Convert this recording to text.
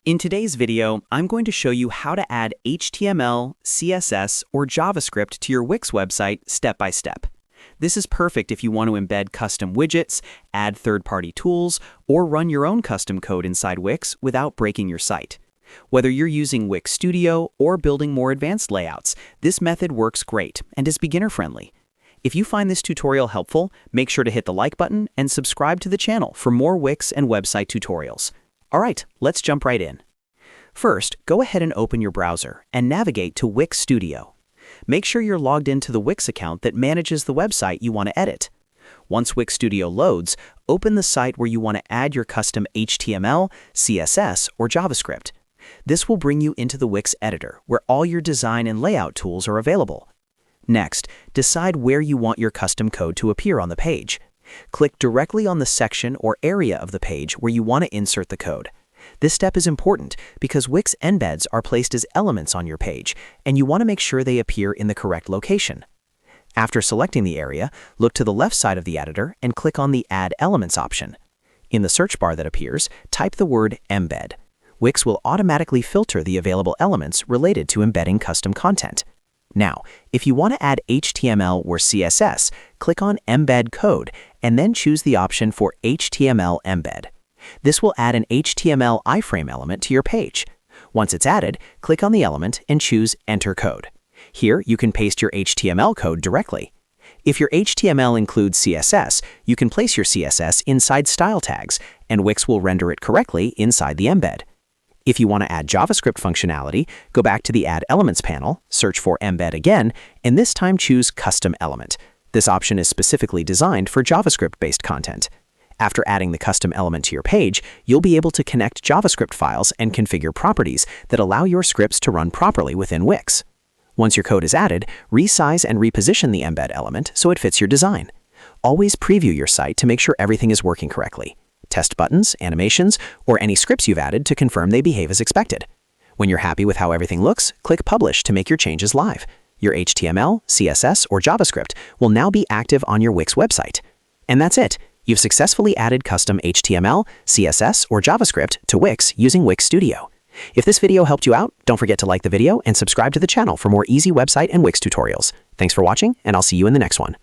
In today's video, I'm going to show you how to add HTML, CSS, or JavaScript to your Wix website step by step. This is perfect if you want to embed custom widgets, add third-party tools, or run your own custom code inside Wix without breaking your site. Whether you're using Wix Studio or building more advanced layouts, this method works great and is beginner-friendly. If you find this tutorial helpful, make sure to hit the like button and subscribe to the channel for more Wix and website tutorials. All right, let's jump right in. First, go ahead and open your browser and navigate to Wix Studio. Make sure you're logged into the Wix account that manages the website you want to edit. Once Wix Studio loads, open the site where you want to add your custom HTML, CSS, or JavaScript. This will bring you into the Wix editor, where all your design and layout tools are available. Next, decide where you want your custom code to appear on the page. Click directly on the section or area of the page where you want to insert the code. This step is important because Wix embeds are placed as elements on your page, and you want to make sure they appear in the correct location. After selecting the area, look to the left side of the editor and click on the Add Elements option. In the search bar that appears, type the word embed. Wix will automatically filter the available elements related to embedding custom content. Now, if you want to add HTML or CSS, click on Embed Code and then choose the option for HTML Embed. This will add an HTML iframe element to your page. Once it's added, click on the element and choose Enter Code. Here, you can paste your HTML code directly. If your HTML includes CSS, you can place your CSS inside style tags, and Wix will render it correctly inside the embed. If you want to add JavaScript functionality, go back to the Add Elements panel, search for Embed again, and this time choose Custom Element. This option is specifically designed for JavaScript-based content. After adding the custom element to your page, you'll be able to connect JavaScript files and configure properties that allow your scripts to run properly within Wix. Once your code is added, resize and reposition the embed element so it fits your design. Always preview your site to make sure everything is working correctly. Test buttons, animations, or any scripts you've added to confirm they behave as expected. When you're happy with how everything looks, click Publish to make your changes live. Your HTML, CSS, or JavaScript will now be active on your Wix website. And that's it. You've successfully added custom HTML, CSS, or JavaScript to Wix using Wix Studio. If this video helped you out, don't forget to like the video and subscribe to the channel for more easy website and Wix tutorials. Thanks for watching, and I'll see you in the next one.